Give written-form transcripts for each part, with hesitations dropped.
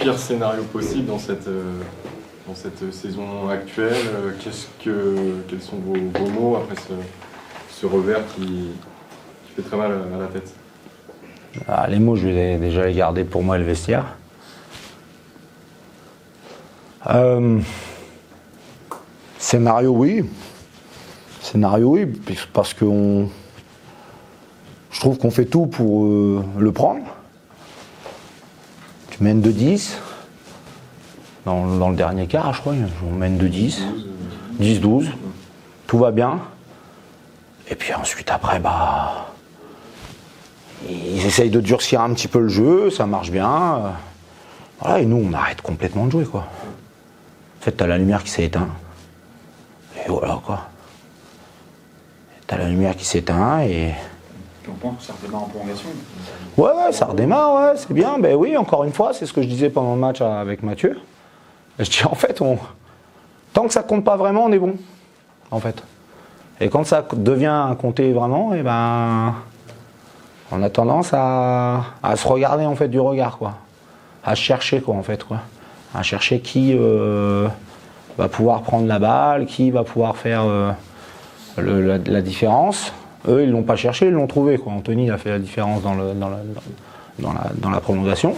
pire scénario possible dans cette saison actuelle. Quels sont vos mots après ce revers qui fait très mal à la tête? Les mots, je vais déjà les garder pour moi et le vestiaire. Scénario, oui. Parce que je trouve qu'on fait tout pour le prendre. Tu mènes de 10. Dans le dernier quart, je crois, on mène de 10. 10-12. Tout va bien. Et puis ensuite, après, ils essayent de durcir un petit peu le jeu, ça marche bien. Voilà, et nous, on arrête complètement de jouer, quoi. En fait, t'as la lumière qui s'est éteinte. Et voilà, quoi. T'as la lumière qui s'éteint et... On pense que ça redémarre en prolongation. Ouais, ça redémarre, ouais, c'est bien. Ben oui, encore une fois, c'est ce que je disais pendant le match avec Mathieu. Je dis, en fait, tant que ça compte pas vraiment, on est bon. En fait. Et quand ça devient à compter vraiment, et ben... on a tendance à se regarder, en fait, du regard, quoi. À chercher, quoi, en fait, quoi. À chercher qui va pouvoir prendre la balle, qui va pouvoir faire la différence. Eux, ils l'ont pas cherché, ils l'ont trouvé, quoi. Anthony a fait la différence dans la prolongation.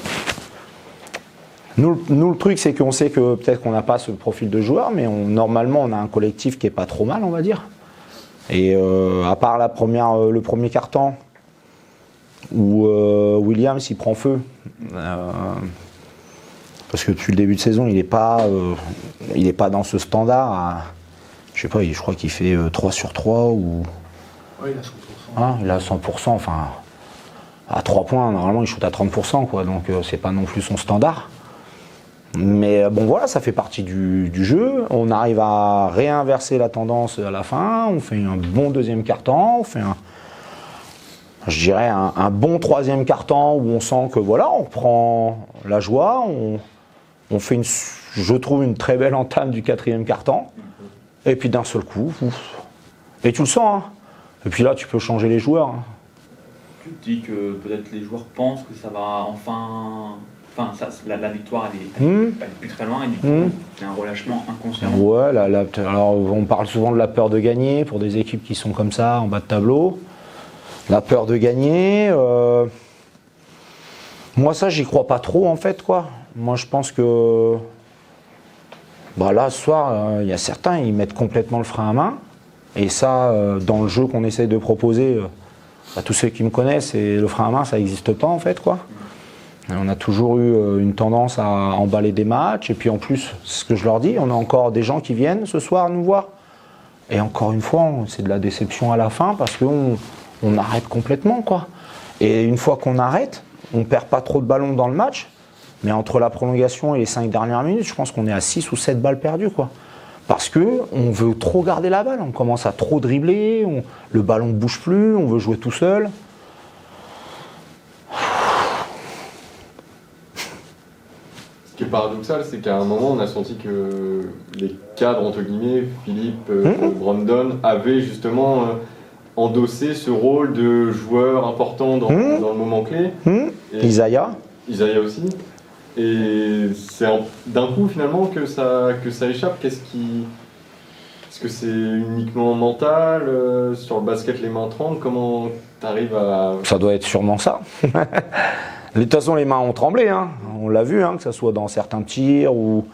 Nous, le truc, c'est qu'on sait que peut-être qu'on n'a pas ce profil de joueur, mais normalement, on a un collectif qui est pas trop mal, on va dire. Et à part le premier quart-temps, où Williams il prend feu, parce que depuis le début de saison, il n'est pas dans ce standard. Je sais pas, je crois qu'il fait 3 sur 3 ou. Oui, il a 100%. Ah, il a 100%, enfin, à 3 points, normalement il shoot à 30%, quoi, donc c'est pas non plus son standard. Mais bon, voilà, ça fait partie du jeu. On arrive à réinverser la tendance à la fin, on fait un bon deuxième quart-temps, on fait un bon troisième quart-temps où on sent que voilà, on reprend la joie, on fait je trouve une très belle entame du quatrième quart-temps, et puis d'un seul coup, et tu le sens, hein. Et puis là, tu peux changer les joueurs. Hein. Tu te dis que peut-être les joueurs pensent que ça va enfin, la victoire, elle est plus très loin, et du coup, il y a un relâchement inconscient. Ouais, alors on parle souvent de la peur de gagner pour des équipes qui sont comme ça, en bas de tableau. La peur de gagner, moi ça, j'y crois pas trop, en fait, quoi. Moi, je pense que là, ce soir, il y a certains, ils mettent complètement le frein à main. Et ça, dans le jeu qu'on essaye de proposer, tous ceux qui me connaissent, et le frein à main, ça n'existe pas, en fait, quoi. Et on a toujours eu une tendance à emballer des matchs. Et puis en plus, c'est ce que je leur dis, on a encore des gens qui viennent ce soir nous voir. Et encore une fois, c'est de la déception à la fin parce qu'on arrête complètement, quoi. Et une fois qu'on arrête, on ne perd pas trop de ballons dans le match. Mais entre la prolongation et les 5 dernières minutes, je pense qu'on est à 6 ou 7 balles perdues, quoi. Parce qu'on veut trop garder la balle, on commence à trop dribbler, le ballon ne bouge plus, on veut jouer tout seul. Ce qui est paradoxal, c'est qu'à un moment, on a senti que les cadres, entre guillemets, Philippe, Brandon, avaient justement endossé ce rôle de joueur important dans le moment clé. Et Isaiah aussi. Et c'est d'un coup finalement que ça échappe. Est-ce que c'est uniquement mental, sur le basket les mains tremblent? Comment t'arrives à... Ça doit être sûrement ça. De toute façon, les mains ont tremblé, hein. On l'a vu, hein, que ce soit dans certains tirs ou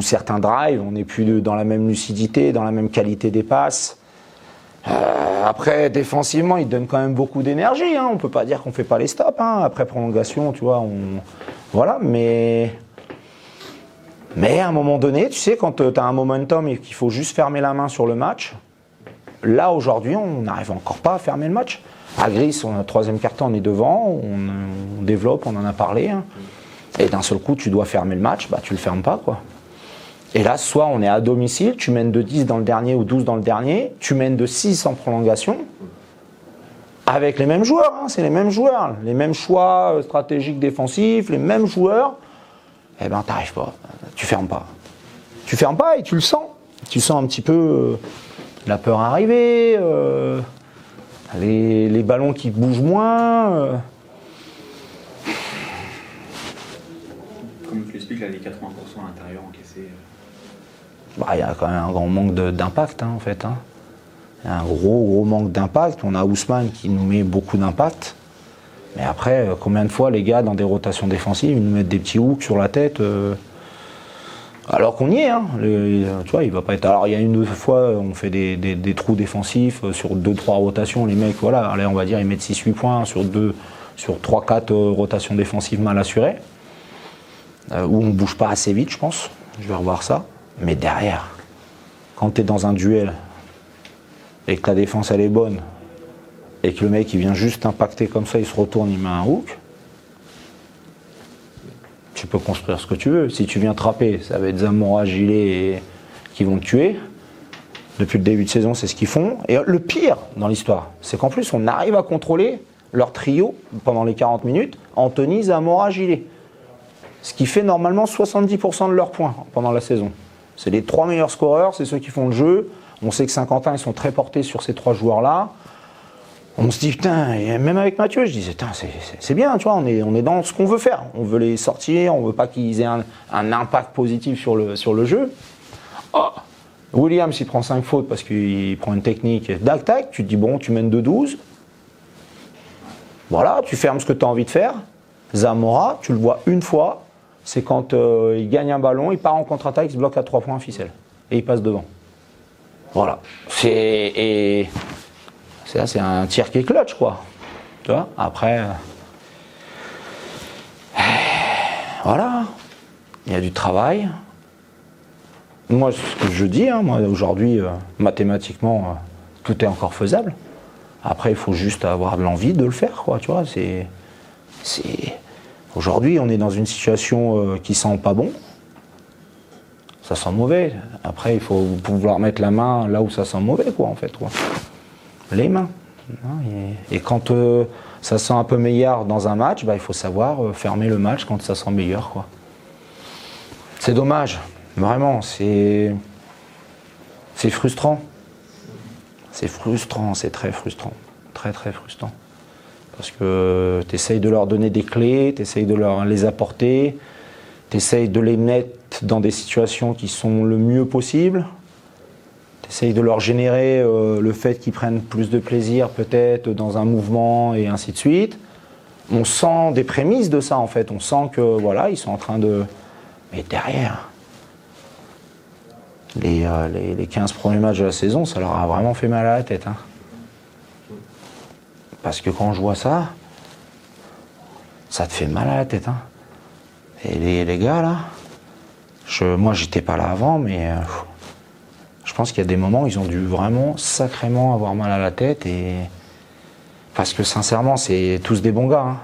certains drives, on n'est plus dans la même lucidité, dans la même qualité des passes. Après, défensivement, il donne quand même beaucoup d'énergie, hein. On ne peut pas dire qu'on ne fait pas les stops, hein. Après prolongation, tu vois, voilà, mais à un moment donné, tu sais, quand tu as un momentum et qu'il faut juste fermer la main sur le match, là, aujourd'hui, on n'arrive encore pas à fermer le match. À Gris, on a le troisième quart-temps, on est devant, on développe, on en a parlé, hein. Et d'un seul coup, tu dois fermer le match, tu le fermes pas, quoi. Et là, soit on est à domicile, tu mènes de 10 dans le dernier ou 12 dans le dernier, tu mènes de 6 en prolongation, avec les mêmes joueurs, hein, c'est les mêmes joueurs, les mêmes choix stratégiques défensifs, les mêmes joueurs, eh ben t'arrives pas, tu fermes pas. Tu fermes pas et tu le sens. Tu sens un petit peu la peur arriver, les ballons qui bougent moins. Comme tu explique là, les 80% à l'intérieur encaissés? Il y a quand même un grand manque d'impact, en fait. Il y a un gros manque d'impact. On a Ousmane qui nous met beaucoup d'impact. Mais après, combien de fois les gars, dans des rotations défensives, ils nous mettent des petits hooks sur la tête alors qu'on y est. Tu vois, il va pas être. Alors, il y a une ou deux fois, on fait des trous défensifs sur 2-3 rotations. Les mecs, voilà, allez, on va dire, ils mettent 6-8 points sur 3-4 rotations défensives mal assurées. Où on bouge pas assez vite, je pense. Je vais revoir ça. Mais derrière, quand tu es dans un duel et que la défense elle est bonne et que le mec il vient juste impacter comme ça, il se retourne, il met un hook, tu peux construire ce que tu veux. Si tu viens trapper, ça va être Zamora, Gilet qui vont te tuer. Depuis le début de saison, c'est ce qu'ils font. Et le pire dans l'histoire, c'est qu'en plus on arrive à contrôler leur trio pendant les 40 minutes, Anthony, Zamora, Gilet. Ce qui fait normalement 70% de leurs points pendant la saison. C'est les 3 meilleurs scoreurs, c'est ceux qui font le jeu. On sait que Saint-Quentin, ils sont très portés sur ces 3 joueurs-là. On se dit, putain, et même avec Mathieu, je disais, putain, c'est bien, tu vois, on est dans ce qu'on veut faire. On veut les sortir, on veut pas qu'ils aient un impact positif sur le jeu. Oh, Williams, il prend 5 fautes parce qu'il prend une technique. Tac, tu te dis, bon, tu mènes 2-12. Voilà, tu fermes ce que tu as envie de faire. Zamora, tu le vois une fois. C'est quand il gagne un ballon, il part en contre-attaque, il se bloque à 3 points ficelle. Et il passe devant. Voilà. C'est un tir qui est clutch, quoi. Tu vois, après. Voilà. Il y a du travail. Moi, ce que je dis, moi, aujourd'hui, mathématiquement, tout est encore faisable. Après, il faut juste avoir de l'envie de le faire, quoi. Tu vois, Aujourd'hui, on est dans une situation qui sent pas bon. Ça sent mauvais. Après, il faut pouvoir mettre la main là où ça sent mauvais, quoi, en fait, quoi. Les mains. Et quand ça sent un peu meilleur dans un match, il faut savoir fermer le match quand ça sent meilleur, quoi. C'est dommage. Vraiment, c'est frustrant. C'est frustrant, c'est très frustrant. Très, très frustrant. Parce que tu essayes de leur donner des clés, tu essayes de leur les apporter, tu essayes de les mettre dans des situations qui sont le mieux possible, tu essayes de leur générer le fait qu'ils prennent plus de plaisir peut-être dans un mouvement et ainsi de suite. On sent des prémices de ça en fait, on sent que voilà, ils sont en train de... Mais derrière, les 15 premiers matchs de la saison, ça leur a vraiment fait mal à la tête. Parce que quand je vois ça, ça te fait mal à la tête. Et les gars, là, moi, j'étais pas là avant, mais je pense qu'il y a des moments où ils ont dû vraiment sacrément avoir mal à la tête. Parce que sincèrement, c'est tous des bons gars.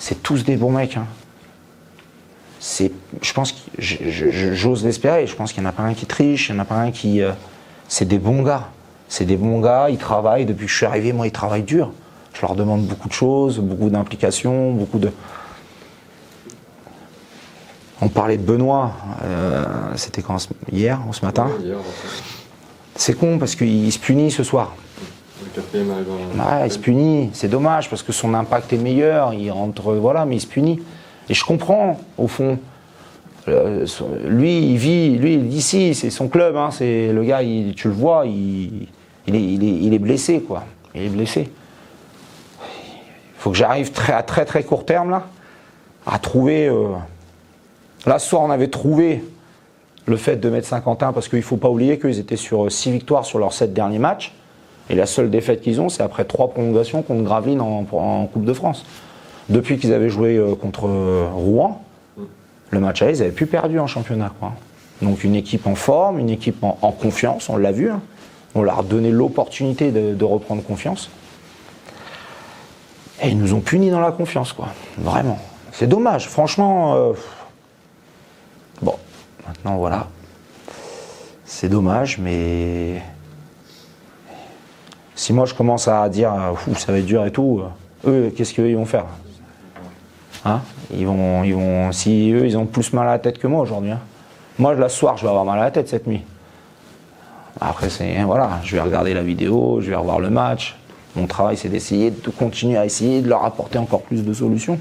C'est tous des bons mecs. Je pense que j'ose l'espérer. Je pense qu'il n'y en a pas un qui triche, il n'y en a pas un qui... c'est des bons gars. C'est des bons gars, ils travaillent. Depuis que je suis arrivé, moi, ils travaillent dur. Je leur demande beaucoup de choses, beaucoup d'implications, beaucoup de... On parlait de Benoît, c'était quand? Hier ou ce matin? Hier, c'est con parce qu'il se punit ce soir. Le quatrième arrive il se punit, c'est dommage parce que son impact est meilleur, il rentre, voilà, mais il se punit. Et je comprends, au fond. Lui, il vit, lui, d'ici, c'est son club, c'est le gars, tu le vois, il est blessé, quoi. Il est blessé. Il faut que j'arrive à très très court terme, là, à trouver... Là, ce soir, on avait trouvé le fait de mettre Saint-Quentin, parce qu'il ne faut pas oublier qu'ils étaient sur 6 victoires sur leurs 7 derniers matchs, et la seule défaite qu'ils ont, c'est après 3 prolongations contre Gravelines en Coupe de France. Depuis qu'ils avaient joué contre Rouen, le match aller, ils n'avaient plus perdu en championnat, quoi. Donc une équipe en forme, une équipe en confiance, on l'a vu. On leur a donné l'opportunité de reprendre confiance. Et ils nous ont punis dans la confiance, quoi. Vraiment. C'est dommage, franchement. Bon, maintenant voilà. C'est dommage, mais... Si moi je commence à dire ça va être dur et tout, eux, qu'est-ce qu'ils vont faire? Si eux, ils ont plus mal à la tête que moi aujourd'hui. Moi, ce soir, je vais avoir mal à la tête cette nuit. Après, voilà, je vais regarder la vidéo, je vais revoir le match. Mon travail, c'est d'essayer de continuer à essayer de leur apporter encore plus de solutions.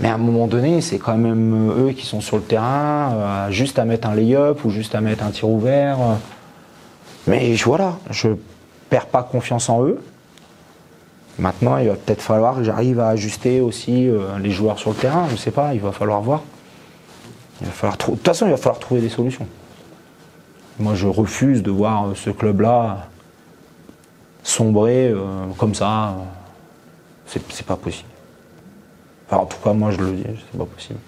Mais à un moment donné, c'est quand même eux qui sont sur le terrain, juste à mettre un lay-up ou juste à mettre un tir ouvert. Mais voilà, je perds pas confiance en eux. Maintenant, il va peut-être falloir que j'arrive à ajuster aussi les joueurs sur le terrain. Je ne sais pas, il va falloir voir. De toute façon, il va falloir trouver des solutions. Moi, je refuse de voir ce club-là sombrer comme ça. C'est pas possible. Enfin, en tout cas, moi, je le dis, c'est pas possible.